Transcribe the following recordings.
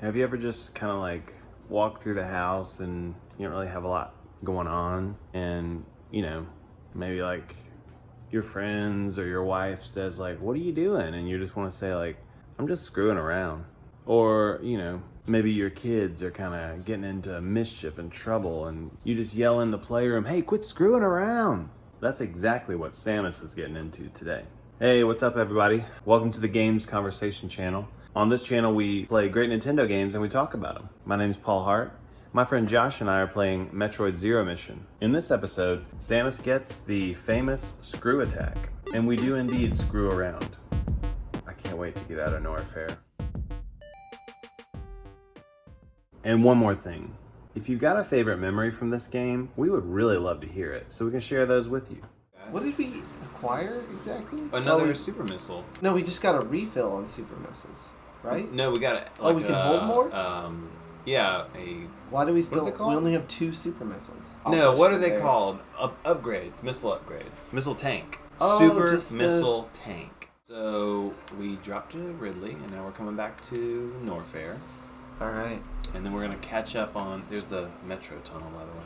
Have you ever just kind of like walk through the house and you don't really have a lot going on, and maybe like your friends or your wife says like, "What are you doing?" and you just want to say like, "I'm just screwing around." Or, maybe your kids are kind of getting into mischief and trouble and you just yell in the playroom, "Hey, quit screwing around." That's exactly what Samus is getting into today. Hey, what's up everybody? Welcome to the Games Conversation channel. On this channel we play great Nintendo games and we talk about them. My name's Paul Hart. My friend Josh and I are playing Metroid Zero Mission. In this episode, Samus gets the famous screw attack. And we do indeed screw around. I can't wait to get out of Norfair. And one more thing. If you've got a favorite memory from this game, we would really love to hear it, so we can share those with you. What did we acquire exactly? Another super missile. No, we just got a refill on super missiles, right? No, we got it. We can hold more? Yeah, Why do we still... What is it called? We only have 2 super missiles. No, what are they called? Upgrades. Missile upgrades. Missile tank. Oh, Super missile tank. So, we dropped to Ridley, and now we're coming back to Norfair. Alright. And then we're going to catch up on... There's the metro tunnel, by the way.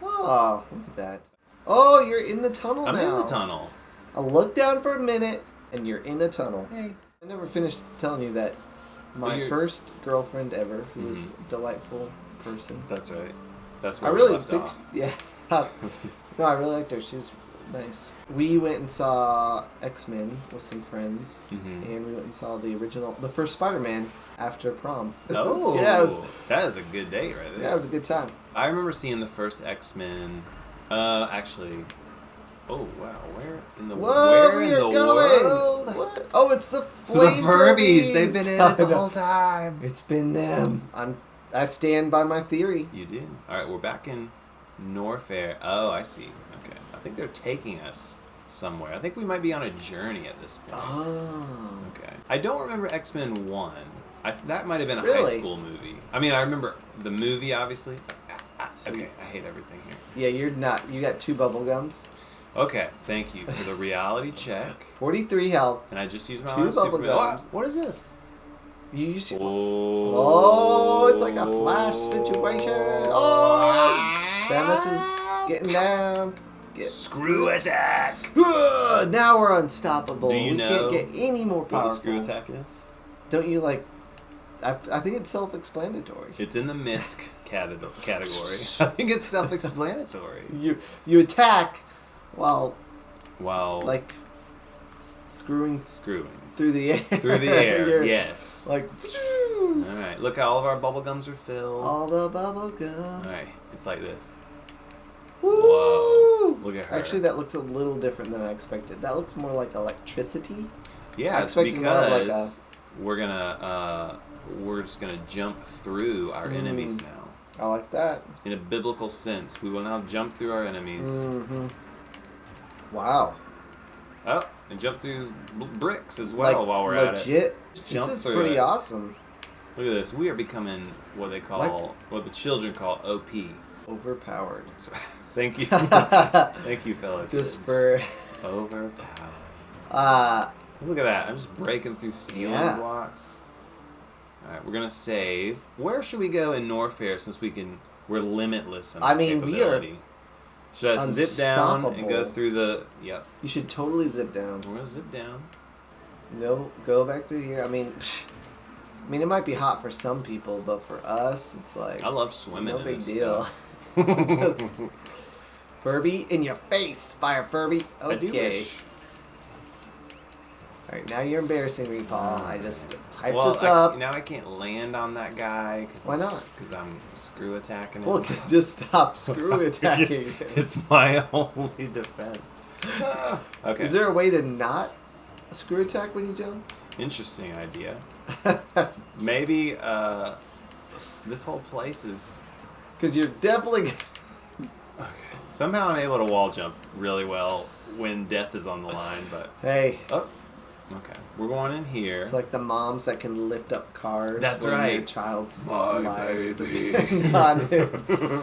Oh, look at that. Oh, you're in the tunnel I'm now. in the tunnel. I looked down for a minute, and you're in a tunnel. Hey. I never finished telling you that my first girlfriend ever, who was a delightful person. That's right. That's where I we really left think... off. Yeah. No, I really liked her. She was nice. We went and saw X-Men with some friends, and we went and saw the first Spider-Man after prom. Oh, Yes. That is a good date right there. Yeah, it was a good time. I remember seeing the first X-Men. Actually, oh wow, where in the world? What? Oh, it's the The Flame Furbies. They've been in it the whole time. It's been them. I stand by my theory. You did. All right, we're back in Norfair. Oh, I see. Okay, I think they're taking us somewhere. I think we might be on a journey at this point. Oh. Okay. I don't remember X-Men 1. That might have been a Really? high school movie. I mean, I remember the movie, obviously. Okay, I hate everything here. Yeah, you're not. You got 2 bubble gums. Okay, thank you for the reality check. 43 health. And I just used my 2 last bubble super... gums. What is this? You used to. Oh, It's like a flash situation. Oh, Samus is getting down. Screw attack! Now we're unstoppable. Do you we know can't get any more What powerful. the screw attack is? Don't you like? I think it's self-explanatory. It's in the MISC category. I think it's self-explanatory. You attack while like screwing through the air. Through the air, yes. Like. Alright, look, all of our bubble gums are filled. All the bubble gums. Alright, it's like this. Woo! Whoa, look at her. Actually, that looks a little different than I expected. That looks more like electricity. Yeah, I it's expected more of because like we're just gonna jump through our enemies now. I like that. In a biblical sense, we will now jump through our enemies. Mm-hmm. Wow. Oh, and jump through bricks as well while we're at it. Legit. Jump This is through pretty it. awesome. Look at this. We are becoming what they call, what the children call OP. Overpowered. Thank you. Thank you, fellow Just kids. for... Overpowered. Look at that. I'm just breaking through ceiling blocks. Alright, we're going to save. Where should we go in Norfair since we're limitless in capability? Should I zip down and go through the... Yep. You should totally zip down. We're going to zip down. No, go back through here. I mean, it might be hot for some people, but for us, it's like... I love swimming. No big deal. Furby, in your face, Fire Furby. Okay. I do wish. Alright, now you're embarrassing me, Paul. I just hyped us up. Now I can't land on that guy. Why not? Because I'm screw attacking him. Well, just stop screw attacking. It's my only defense. Okay. Is there a way to not screw attack when you jump? Interesting idea. Maybe this whole place is... Because you're definitely... Okay. Somehow I'm able to wall jump really well when death is on the line, but... Hey. Oh. Okay. We're going in here. It's like the moms that can lift up cars. That's when right. Their child's My lives. baby. Not him.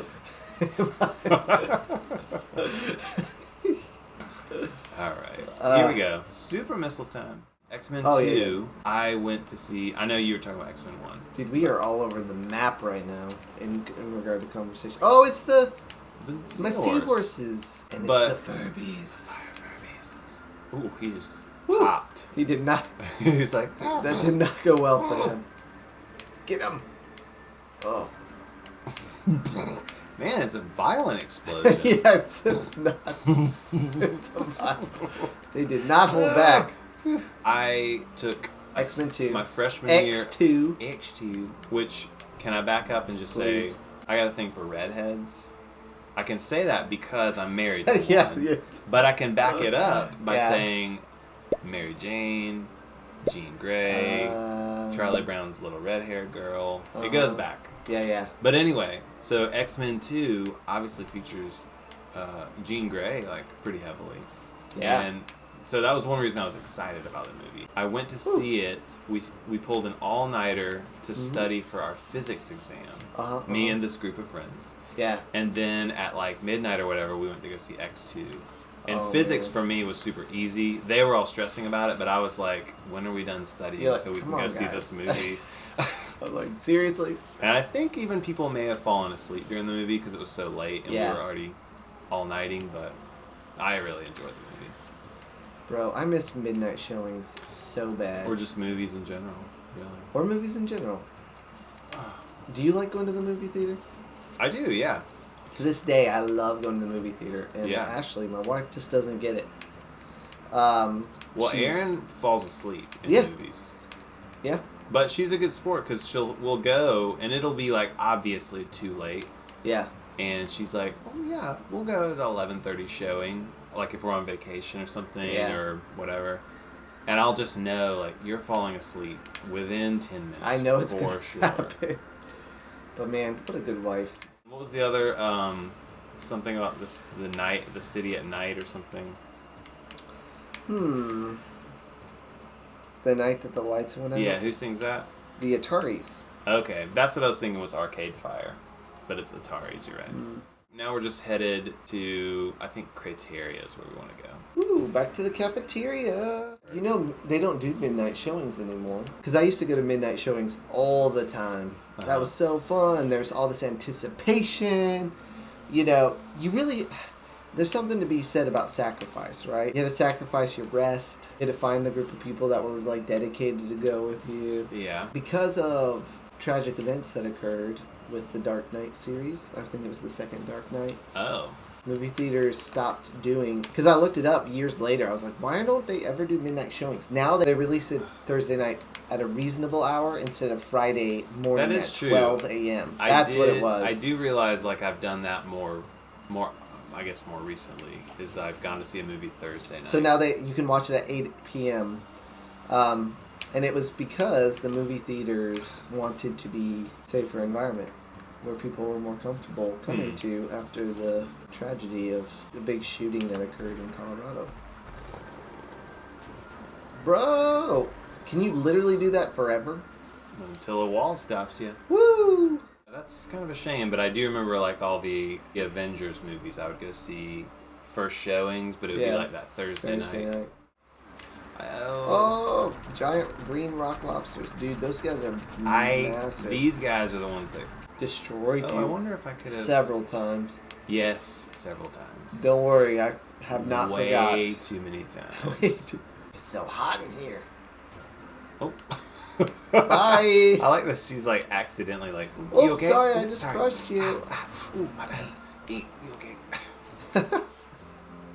Alright. Here we go. Super missile time. X-Men 2, I went to see... I know you were talking about X-Men 1. Dude, we are all over the map right now in regard to conversation. Oh, it's the seahorses. And it's the Furbies. Ooh, he just popped. He did not. He was like... That did not go well for him. Get him. Oh. Man, it's a violent explosion. Yes, it's not. It's a violent. They did not hold back. I took X-Men 2. My freshman year. X2. Which, can I back up and just say, I got a thing for redheads? I can say that because I'm married to one. Yeah. But I can back it up by saying Mary Jane, Jean Grey, Charlie Brown's little red-haired girl. It goes back. Yeah. But anyway, so X-Men 2 obviously features Jean Grey, like, pretty heavily. Yeah. And so that was one reason I was excited about the movie. I went to see it. We pulled an all-nighter to study for our physics exam. Me and this group of friends. Yeah. And then at like midnight or whatever, we went to go see X2. And physics for me was super easy. They were all stressing about it, but I was like, when are we done studying so we can go see this movie? I'm like, seriously? And I think even people may have fallen asleep during the movie because it was so late and we were already all-nighting, but I really enjoyed the movie. Bro, I miss midnight showings so bad. Or just movies in general, really. Or movies in general. Do you like going to the movie theater? I do, yeah. To this day, I love going to the movie theater. And Ashley, my wife, just doesn't get it. Well, Erin falls asleep in movies. Yeah. But she's a good sport because we'll go and it'll be like obviously too late. Yeah. And she's like, oh yeah, we'll go to the 11:30 showing, like if we're on vacation or something or whatever. And I'll just know like you're falling asleep within 10 minutes. I know it's for sure. Happen. But man, what a good wife. What was the other something about the city at night or something? The night that the lights went out? Yeah, who sings that? The Ataris. Okay, that's what I was thinking was Arcade Fire. But it's Ataris, you're right. Now we're just headed to, I think, Criteria is where we want to go. Ooh, back to the cafeteria. You know, they don't do midnight showings anymore. Because I used to go to midnight showings all the time. That was so fun. There's all this anticipation. You know, there's something to be said about sacrifice, right? You had to sacrifice your rest. You had to find the group of people that were, like, dedicated to go with you. Yeah. Because of tragic events that occurred with the Dark Knight series. I think it was the second Dark Knight. Oh. Movie theaters stopped doing... Because I looked it up years later. I was like, why don't they ever do midnight showings? Now they release it Thursday night at a reasonable hour instead of Friday morning at 12 a.m. That's what it was. I do realize, like, I've done that more, I guess more recently, is I've gone to see a movie Thursday night. So now you can watch it at 8 p.m. And it was because the movie theaters wanted to be a safer environment where people were more comfortable coming to after the tragedy of the big shooting that occurred in Colorado. Bro! Can you literally do that forever? Until a wall stops you. Woo! That's kind of a shame, but I do remember like all the Avengers movies I would go see first showings, but it would be like that Thursday night. Oh, giant green rock lobsters. Dude, those guys are massive. These guys are the ones that destroyed you. I wonder if I could have... Several times. Yes, several times. Don't worry, I have not forgot. Way too many times. It's so hot in here. Oh. Bye. I like that she's like accidentally like, oh, you okay? Sorry, I just crushed you. Ooh, my bad. You okay?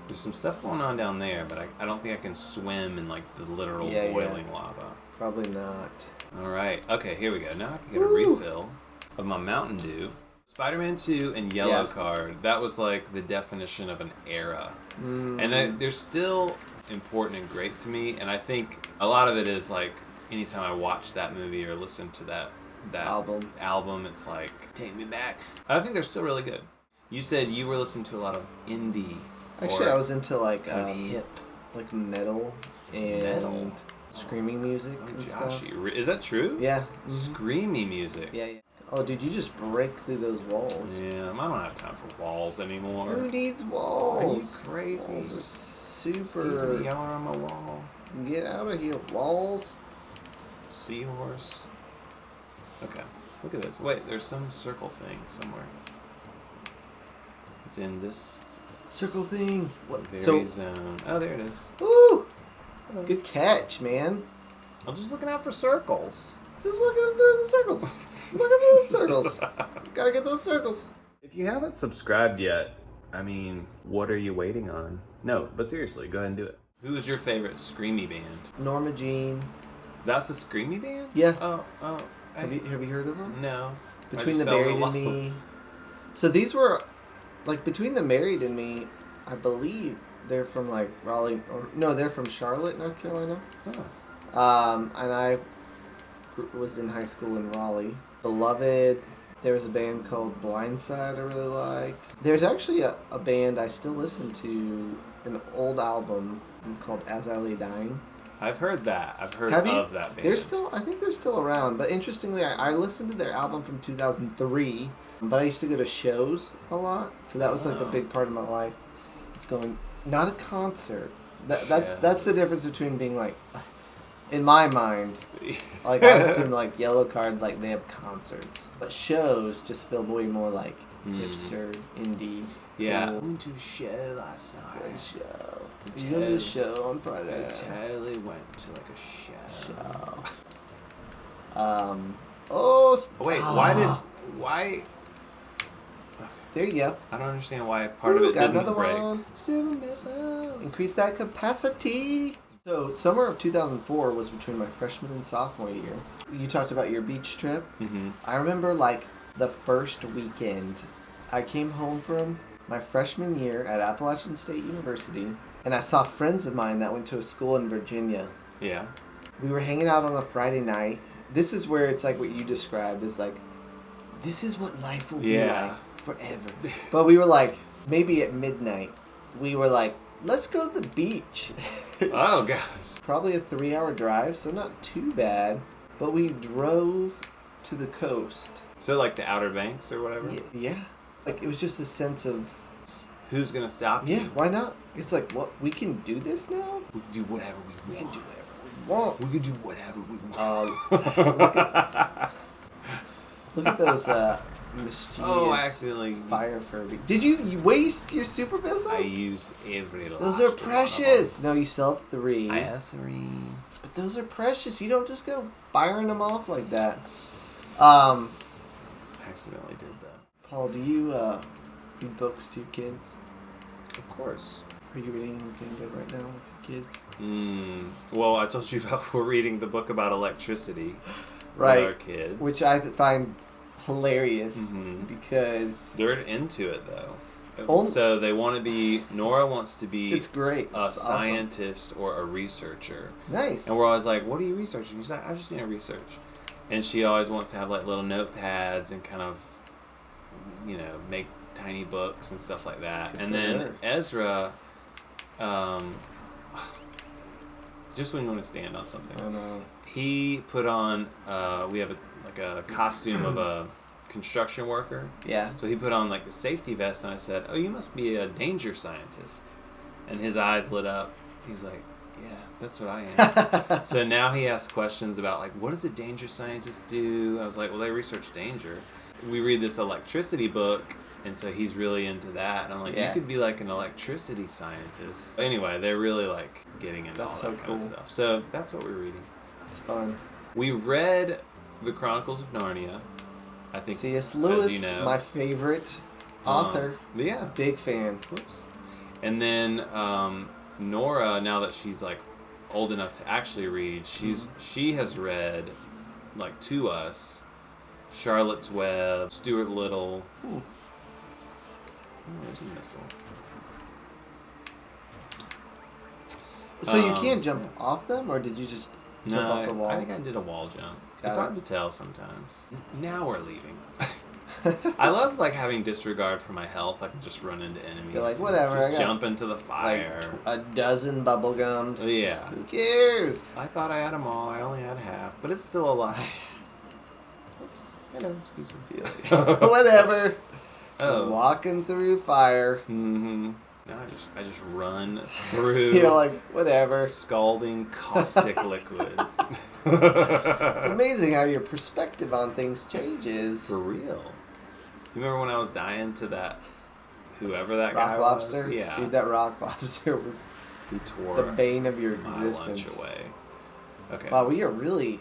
There's some stuff going on down there, but I don't think I can swim in like the literal boiling lava. Probably not. Alright, okay, here we go. Now I can get a refill of my Mountain Dew. Spider-Man 2 and Yellow Card, that was like the definition of an era. And they're still important and great to me, and I think a lot of it is like anytime I watch that movie or listen to that album, it's like, take me back. I think they're still really good. You said you were listening to a lot of indie. Actually, I was into like hip, like metal and screaming music and stuff. Is that true? Yeah. Screamy music. Yeah. Oh, dude, you just break through those walls. Yeah, I don't have time for walls anymore. Who needs walls? Are you crazy? Walls are super... Excuse me, y'all are on my wall. Get out of here, walls. Seahorse. Okay. Look at this. Wait, there's some circle thing somewhere. It's in this circle thing. What? Very zone. Oh, there it is. Woo! Good catch, man. I'm just looking out for circles. Just looking through the circles. Look at those circles. Gotta get those circles. If you haven't subscribed yet, I mean, what are you waiting on? No, but seriously, go ahead and do it. Who is your favorite screamy band? Norma Jean. That's a screamy band? Yeah. Oh. Have you heard of them? No. Between the Married and Me. So these were, like, Between the Married and Me, I believe they're from, like, Raleigh, or no, they're from Charlotte, North Carolina. Oh. And I was in high school in Raleigh. Beloved. There was a band called Blindside I really liked. There's actually a band I still listen to, an old album called As I Lay Dying. I've heard that. I've heard of that band. I think they're still around. But interestingly, I listened to their album from 2003. But I used to go to shows a lot, so that was like a big part of my life. It's going, not a concert. That's the difference between being like, in my mind, like I assume like Yellow Card, like they have concerts, but shows just feel way more like hipster, indie. Yeah. Cool. Went to a show last night. Great show. You go to the show on Friday. I totally went to like a show. Oh, stop. Wait, why? There you go. I don't understand why part of it got didn't another break. one. Seven missiles. Increase that capacity. So, summer of 2004 was between my freshman and sophomore year. You talked about your beach trip. Mm-hmm. I remember, like, the first weekend I came home from my freshman year at Appalachian State University, and I saw friends of mine that went to a school in Virginia. Yeah. We were hanging out on a Friday night. This is where it's like what you described is like, this is what life will be like forever. But we were like, maybe at midnight, we were like, let's go to the beach. Oh, gosh. Probably a 3-hour drive, so not too bad. But we drove to the coast. So, like the Outer Banks or whatever? Yeah. Like, it was just a sense of... Who's going to stop you? Yeah, why not? It's like, what? We can do this now? We can do whatever we want. We can do whatever we want. We can do whatever we want. Look at those mischievous fire Furby. Did you waste your super missiles? I used every last Those are precious. No, you still have 3. I have 3. But those are precious. You don't just go firing them off like that. I accidentally did that. Paul, do you read books to your kids? Of course. Are you reading anything good right now with your kids? Well, I told you about we're reading the book about electricity right. with our kids. Which I find hilarious because... They're into it, though. So they want to be... Nora wants to be... It's great. A it's scientist or a researcher. Nice. And we're always like, what are you researching? She's like, I'm just doing research. And she always wants to have like little notepads and kind of, make tiny books and stuff like that. Good and then her. Ezra, just when you want to stand on something, I know. he put on, we have a costume of a construction worker. Yeah. So he put on like the safety vest and I said, oh, you must be a danger scientist. And his eyes lit up. He was like, yeah, that's what I am. So now he asks questions about, like, what does a danger scientist do? I was like, well, they research danger. We read this electricity book, and so he's really into that. And I'm like, you could be, like, an electricity scientist. Anyway, they're really, like, getting into all that kind of stuff. So that's what we're reading. It's fun. We've read The Chronicles of Narnia. I think C.S. Lewis, as you know. my favorite author. Yeah. Big fan. Whoops. And then... Nora, now that she's like old enough to actually read, she has read like to us Charlotte's Web, Stuart Little. Ooh. Oh, there's a missile. So you can't jump off them, or did you just jump off the wall? I think I did a wall jump. It's hard to tell sometimes. Now we're leaving. I love like having disregard for my health. I can just run into enemies. You're like, whatever. Just jump into the fire. Like a dozen bubble gums. Yeah. Who cares? I thought I had them all. I only had half, but it's still alive. Oops. Hello. Excuse me. Whatever. Oh. Just walking through fire. Mm-hmm. Now I just run through. You're like, whatever. Scalding caustic liquid. It's amazing how your perspective on things changes. For real. You remember when I was dying to that, whoever that rock guy lobster? was? Yeah. Dude, that rock lobster was Who tore the bane of your my existence. lunch away. Okay. Wow, we are really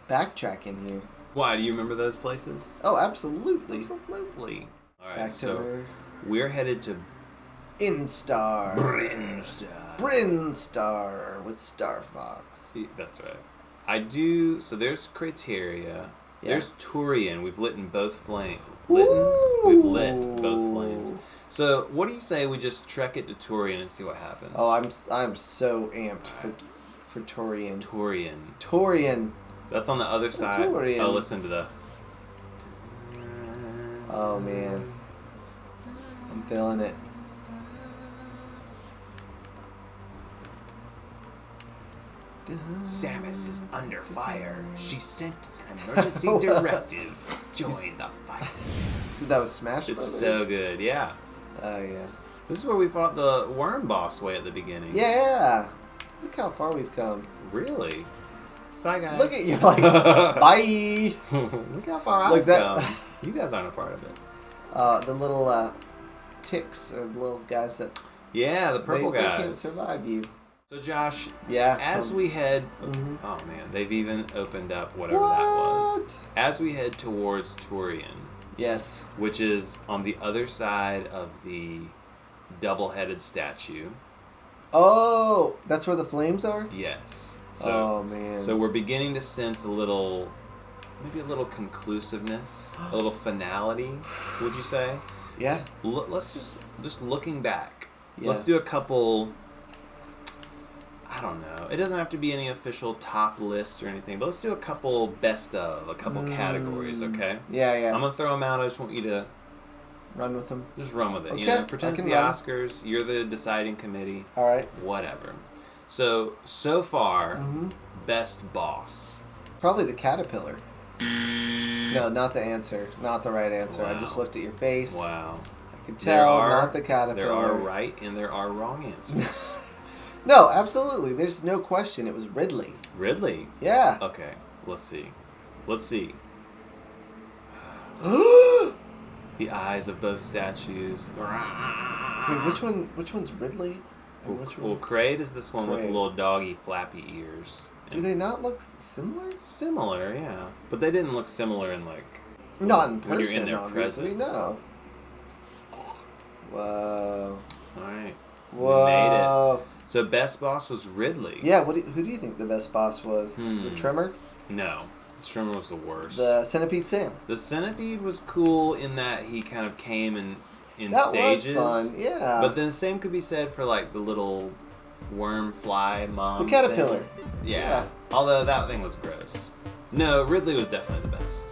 backtracking here. Why? Do you remember those places? Oh, absolutely. Absolutely. All right, Back so to we're headed to Instar. Brinstar. Brinstar with Star Fox. That's right. I do. So there's Criteria. Yeah. There's Turian. We've lit both flames. Woo! We've lit both flames. So what do you say we just trek it to Turian and see what happens? Oh, I'm so amped for Torian. Turian. Torian. That's on the other side. Turian. Oh, listen to the. Oh man, I'm feeling it. Samus is under fire. She sent an emergency directive. Join the fight. So that was Smash It's Brothers? so good, yeah. Oh yeah. This is where we fought the worm boss way at the beginning. Yeah. Look how far we've come. Really? Sorry, guys. Look at you, like, bye. Look how far Look, I've that- come. You guys aren't a part of it. The little ticks or the little guys that Yeah, the purple they guys. can't survive you. So Josh, Yeah. as we head, Mhm. oh man, they've even opened up whatever that was. What? As we head towards Turian, Yes. which is on the other side of the double-headed statue. Oh, that's where the flames are? Yes. So, Oh man. so we're beginning to sense maybe a little conclusiveness, a little finality. Would you say? Yeah. Let's just looking back. Yeah. Let's do a couple. I don't know. It doesn't have to be any official top list or anything, but let's do a couple best of, a couple categories, okay? Yeah, yeah. I'm gonna throw them out. I just want you to Run with them. just run with it. You Okay, know, pretend I it's can the run. Oscars. You're the deciding committee. All right. Whatever. So far, Mm-hmm. best boss. Probably the caterpillar. No, not the answer. Not the right answer. I just Wow. looked at your face. Wow. I could tell. Not the There caterpillar. are right and there are wrong answers. No, absolutely. There's no question. It was Ridley. Ridley. Yeah. Okay. Let's see. Let's see. Wait, The eyes of both statues. which one? Which one's Ridley? And which Well, one's... Kraid is this one with the Kraid. little doggy flappy ears. Do they not look similar? Similar, yeah. But they didn't look similar in like Not in person. when you're in their obviously. presence. No. Whoa. Alright. Whoa. We made it. So best boss was Ridley. Yeah. Who do you think the best boss was? The Trimmer? No. Trimmer was the worst. The Centipede Sam? The Centipede was cool in that he kind of came in That stages. was fun. Yeah. But then the same could be said for like the little worm fly mom. The caterpillar. thing. Yeah. Yeah. Although that thing was gross. No, Ridley was definitely the best.